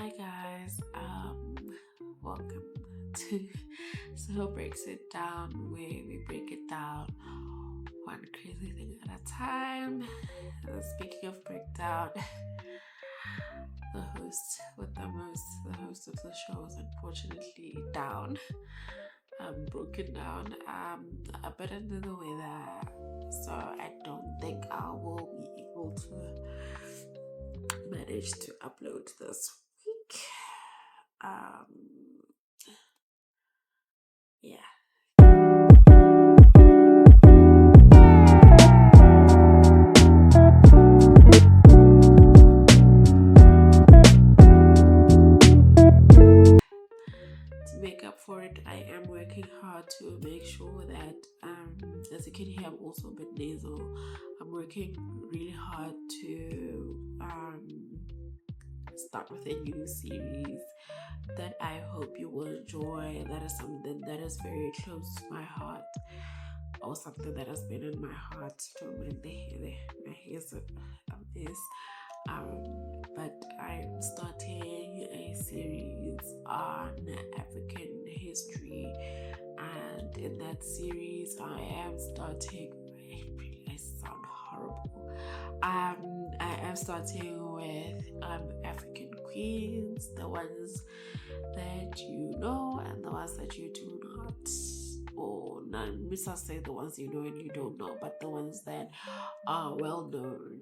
Hi guys, welcome to So Breaks It Down, where we break it down one crazy thing at a time. Speaking of breakdown, the host with the most, the host of the show is unfortunately down, broken down, a bit under the weather, so I don't think I will be able to manage to upload this week. Yeah. To make up for it, I am working hard to make sure that, as you can hear, I'm also a bit nasal. I'm working really hard to start with a new series that I hope you will enjoy. That is something that is very close to my heart, or something that has been in my heart from when my hair is but I'm starting a series on African history, and in that series I am starting, I sound horrible, I am starting with African queens, the ones that you know and the ones that you do not, or none, Miss, say the ones you know and you don't know, but the ones that are well known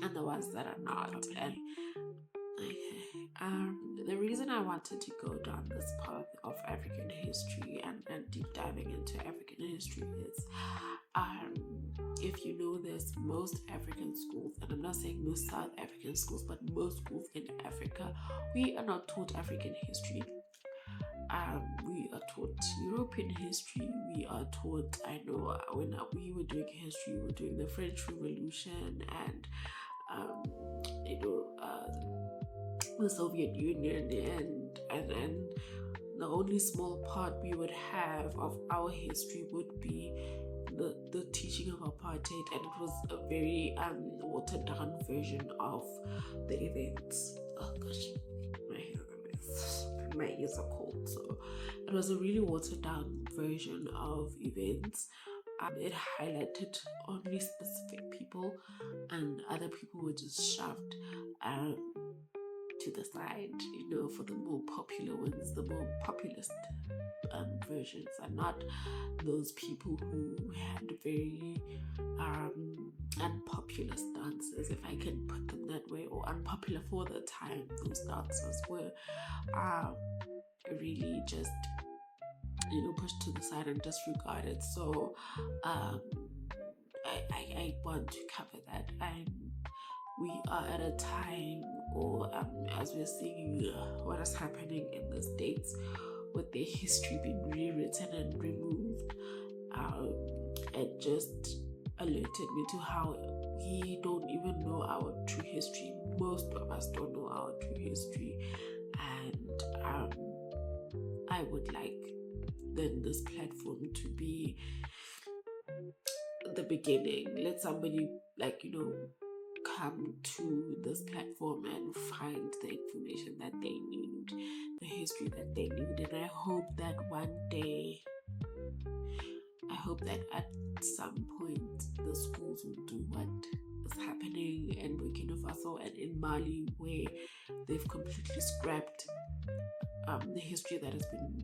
and the ones that are not. And the reason I wanted to go down this path of African history and deep diving into African history is, if you know this, most African schools, and I'm not saying most South African schools, but most schools in Africa, we are not taught African history. We are taught European history. We are taught, I know when we were doing history, we were doing the French Revolution and the Soviet Union, and the only small part we would have of our history would be the teaching of apartheid, and it was a very watered down version of the events. Oh gosh, my ears are cold, so it was a really watered down version of events. It highlighted only specific people, and other people were just shoved to the side, for the more popular ones, the more populist versions, and not those people who had very unpopular stances, if I can put them that way, or unpopular for the time. Those stances were really just pushed to the side and disregarded. So I want to cover that. And we are at a time, or as we're seeing what is happening in the States with their history being rewritten and removed, it just alerted me to how we don't even know our true history. Most of us don't know our true history, and I would like then this platform to be the beginning. Let somebody come to this platform and find the information that they need, the history that they need. And I hope that one day, at some point, the schools will do what is happening in Burkina Faso and in Mali, where they've completely scrapped the history that has been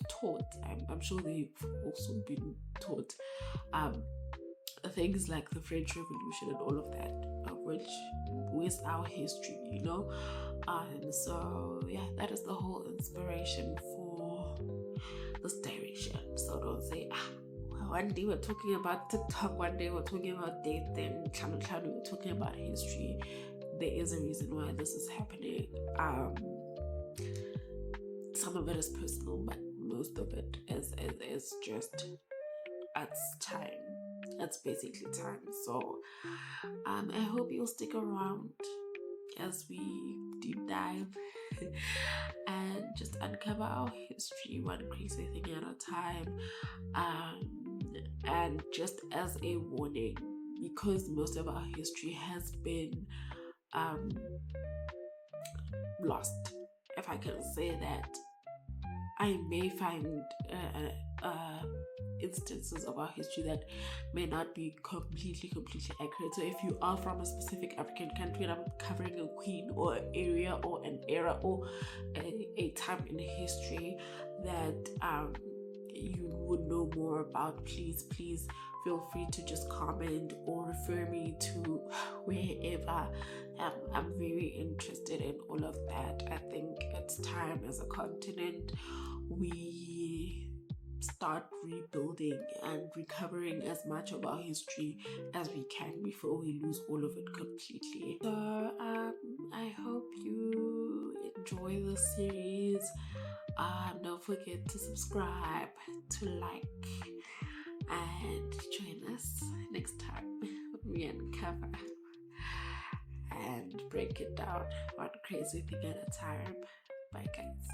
taught. I'm sure they've also been taught things like the French Revolution and all of that, which is our history, and so yeah, that is the whole inspiration for this direction. So don't say, one day we're talking about TikTok, one day we're talking about dating, we're talking about history. There is a reason why this is happening. Some of it is personal, but most of it is just, it's time. It's basically time. So I hope you'll stick around as we deep dive and just uncover our history, one crazy thing at a time. And just as a warning, because most of our history has been um lost, if I can say that. I may find instances of our history that may not be completely accurate. So if you are from a specific African country and I'm covering a queen or an area or an era or a time in history that you would know more about, please feel free to just comment or refer me to wherever. I'm very interested in all of that. I think it's time as a continent we start rebuilding and recovering as much of our history as we can before we lose all of it completely. So I hope you enjoy the series. Don't forget to subscribe, to like, and join us next time when we uncover and break it down one crazy thing at a time. Bye guys.